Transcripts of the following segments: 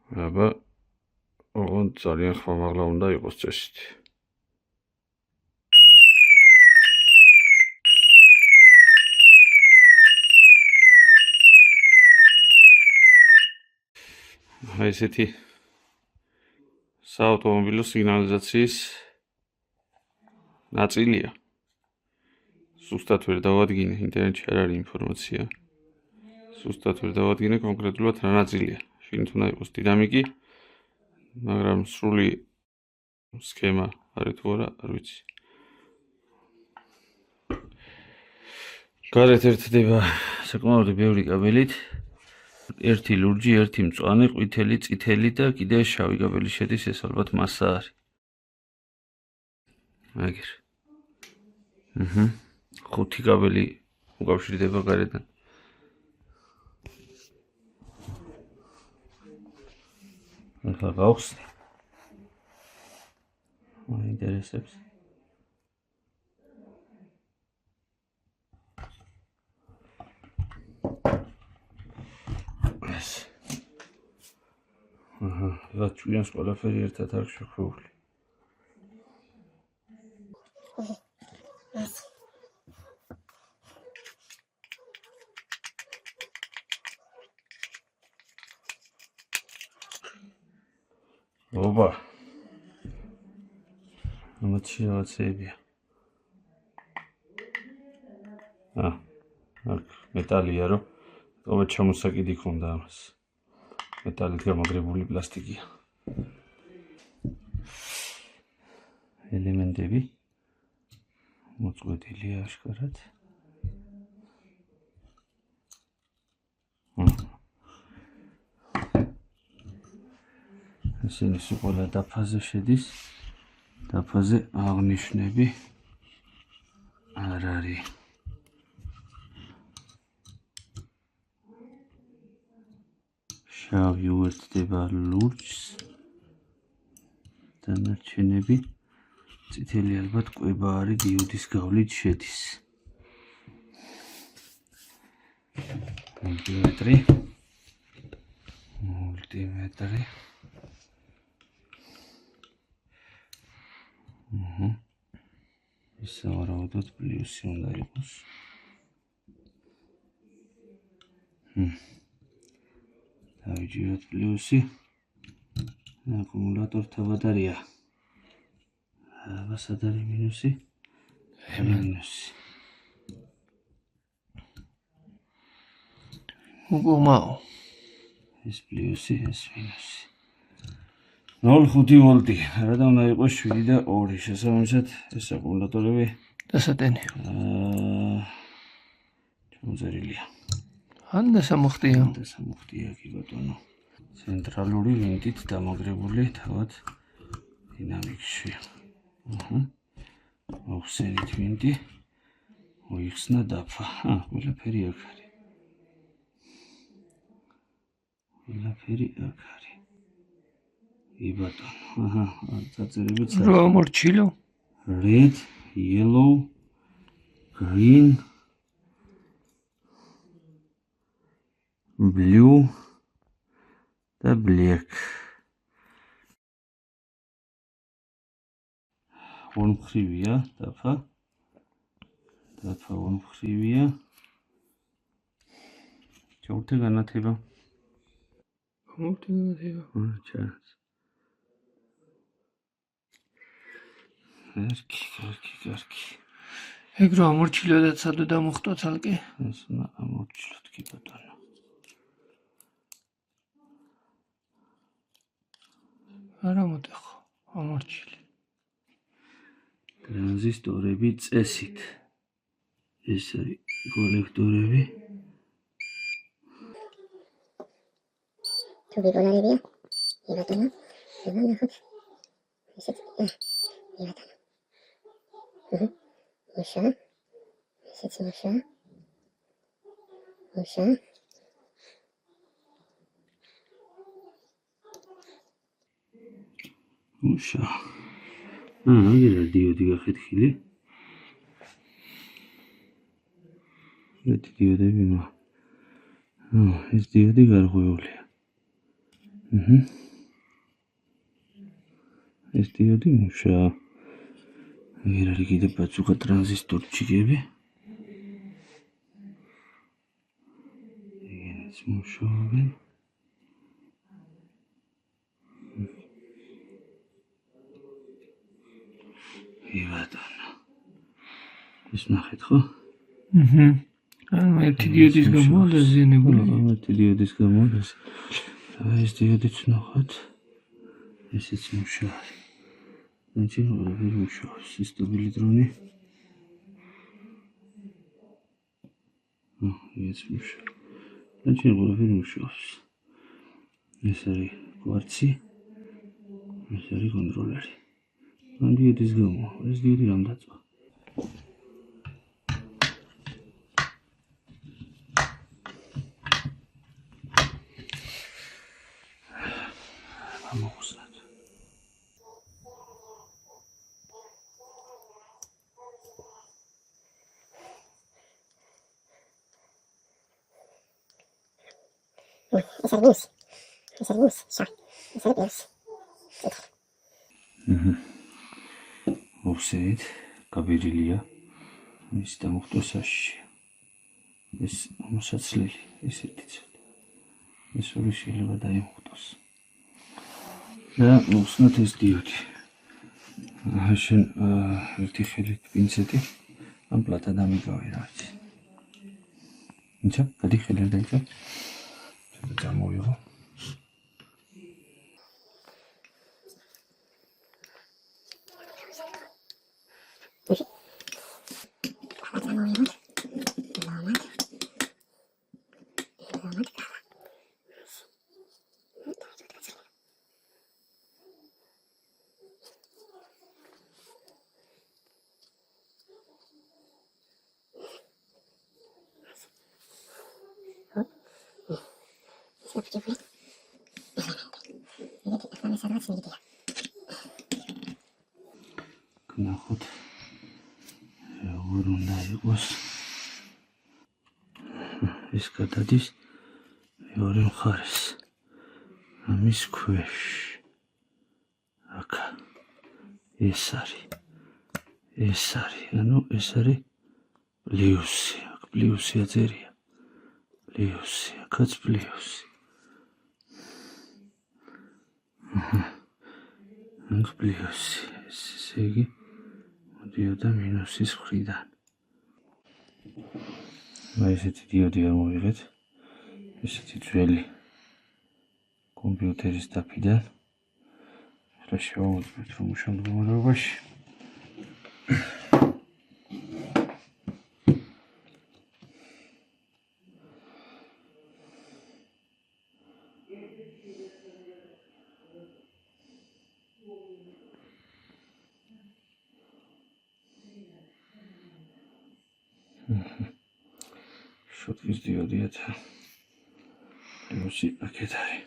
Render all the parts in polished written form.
აბა, ოღონდ ძალიან ხმამაღლა უნდა იყოს წესით. აი ესეთი საავტომობილო სიგნალიზაციის ნაწილია. Სუსტად ვერ დავადგინე, ინტერნეტში არ არის ინფორმაცია. Სუსტად ვერ დავადგინე კონკრეტულად რა ნაწილია. შიგნით უნდა იყოს დინამიკი, მაგრამ სრული სქემა არის თუ არა, არ ვიცი. გარეთ ერთდება საკმაოდ ბევრი კაბელით. ერთი ლურჯი, ერთი მწვანე, ყვითელი, წითელი და კიდე შავი კაბელი შედის, ეს ალბათ მასა არის. აგერ. 5 კაბელი უკავშირდება გარედან. ახლა გავხსნი. მაინტერესებს. ეს. რა ჩვენს ყველაფერი ერთად არ შეხვეული. ოპა. ამათი რაღაცებია. აქ მეტალია რო თუმცა ჩამოსაკიდი ქონდა ამას. მეტალით გამაგრებული პლასტიკია. ელემენტები მოწყვეტილია აშკარად. ესენი სულ დაფაზე შედის. დაფაზე აღნიშნები არ არის. შავი უერთდება ლურჯს. დანარჩენები წითელი ალბათ კვება არის დიოდის გავლით შედის. მულტიმეტრი. ის სავარაუდოდ პლუსი უნდა იყოს. დავიჯეროთ პლუსი. აკუმულატორთა ბატარეა. აბა სად არის მინუსი? მინუსი. უგუმაო. ეს პლუსი, ეს მინუსი. 0.5 ვოლტი. რა უნდა იყოს 7 და 2. შესაბამისად ეს აკუმულატორები დასატენია. ჩამოწერილია. ან დასამუხტია. დასამუხტია კი ბატონო. ცენტრალური ვინტით დამაგრებული თავად დინამიკში. მოხსენით ვინტი. მოიხსნა დაფა. ყველაფერი აქ არის. ყველაფერი აქ არის. ი ბატონო. წაწერებით. რო ამორჩილო. Red, yellow, green, blue და black. ორმხრივია დაფა. დაფა ორმხრივია. ჩაურთე განათება. ჩანს. კარგი. ეგ რო ამორჩილო და სადო დამუხტო ცალკე. ეს უნდა ამორჩილოთ კი ბატონო. არა მოტეხო, ამორჩილი. ტრანზისტორები წესით. ეს არის კოლექტორები. თუ ბიგონარებია. ი ბატონო. ნახოთ. ესეც. ი ბატონო. Муша. Месяц муша. Муша. მუშა. აგერა დიოდი გახეთქილი. ეს დიოდი გარღვეულია. ეს დიოდი მუშაობ. Ეგ არის კიდე პაცუკა ტრანზისტორჩიკები. ეგენიც მუშაობენ. იბატონო. ის ნახეთ ხო? ანუ ერთი დიოდის გამო დაზიანებული. ერთი დიოდის გამო ეს. ეს დიოდიც ნახოთ. ესეც მუშაობს. ნაჩი ვერ მუშაობს ის სტაბილიზატორი. ეს მუშაობს. ნაჩი ვერ მუშაობს. ეს არის კვარცი. ეს არის კონტროლერი. ამ დიოდის გამო ეს დიოდი რამ დაწვა? ამოხსნათ. ეს არის ბუს. შა. ეს არის ბუს. ოფსეით კაბირილია ის დამოხტოსაში. ეს მოსაცლელი ესეთი ცოტა. ეს ორი შეიძლება დაიმოხტოს. და მოხსნათ ეს დიოდი. შენ ერთი ხელით პინცეტი ამ პლატად ამიგავი რა ვიცი. იცი? გადი ხელი არ დაიჭა. ცოტა წამოვიღო. ნახოთ. როგორ უნდა იყოს. ეს გადადის მეორე მხარეს. ამის ქვეშ. აკა. ეს არის. ანუ ეს არის პლუსი. აქ პლუსი აწერია. პლუსი, აქაც პლუსი. აქ პლუსი. ესე იგი მოდიოდა მინუსის მხრიდან. ესეთი დიოდი ამოვიღეთ. ესეთი ძველი კომპიუტერის დაფიდან. ახლა შევავუწყებთ რომ მდგომარეობაში. შოტკის დიოდიათა პლუსი აქეთ არის.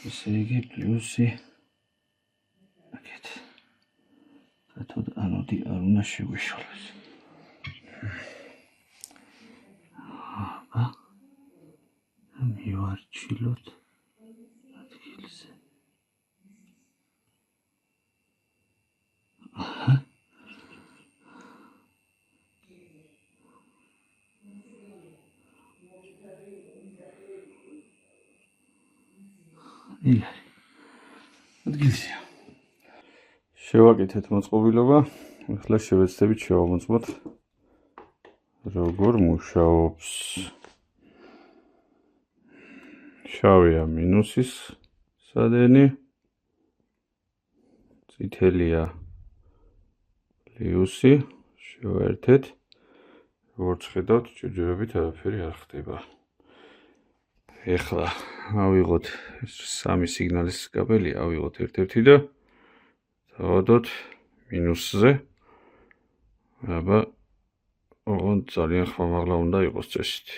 ესე იგი პლუსი აქეთ. კათოდი ანოდი არ უნდა შეგვიშალოს. მივარჩილოთ ადგილზე. ადგილზეა. შევაკეთეთ მოწყობილობა. ახლა შევეცდებით შევამოწმოთ როგორ მუშაობს. შავია მინუსის სადენი. წითელია პლუსი. შევერთეთ. როგორც ხედავთ, ჭურჭელობით არაფერი არ ხდება. ეხლა ავიღოთ სამი სიგნალის კაბელი, ავიღოთ ერთ-ერთი და დავადოთ მინუსზე. აბა, ოღონდ ძალიან ხმამაღლა უნდა იყოს წესით.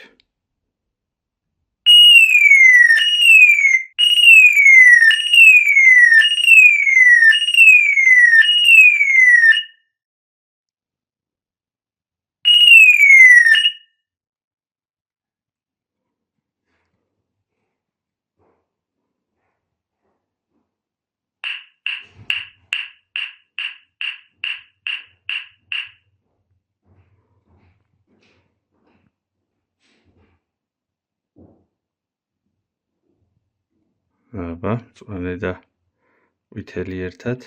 აბა, მწვანე და ყვითელი ერთად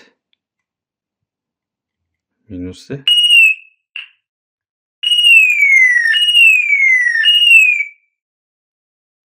მინუსზე